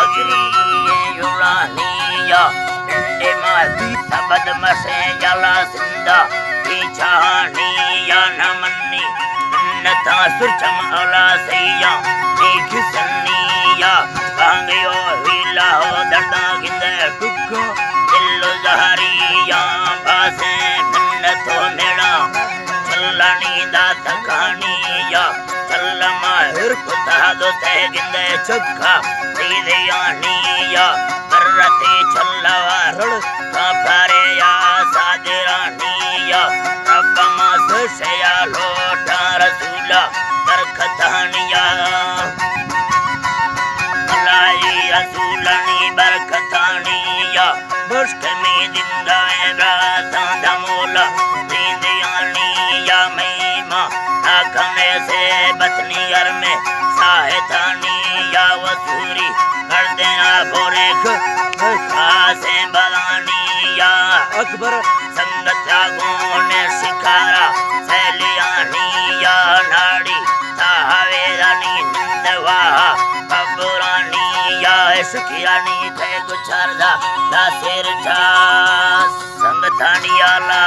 अगरी युरानिया डंडे माती सबद मसे जला सिंदा पीछानिया नमन्नी अन्नता सुरचम अला सैया एक सन्निया कांगयो हिला हो दर्दा गिंदे टुक्का दिल्लो जहरिया बासे मिन्नतो मेरा चलनी दात कहानिया चल माहिर कुता दो गिंदे चुक्का दीदियानिया करते चलवा रड़ काफरे या सादिरानिया रब मासया लोटा रसूला बरकतानिया अलाई रसूलनी बरकतानिया मुश्क में जिंदा राता दमोला दीदियानिया महिमा आखने से बतनियर में साहितानिया वसूरी कर देना बोरे खासे बलानिया अकबर संगत जागों ने शिकारा सैलियानिया नाड़ी तावेरानी निंदवा कबुरानिया शुकियानी थे गुचारदा दासेर जा संगतानिया ला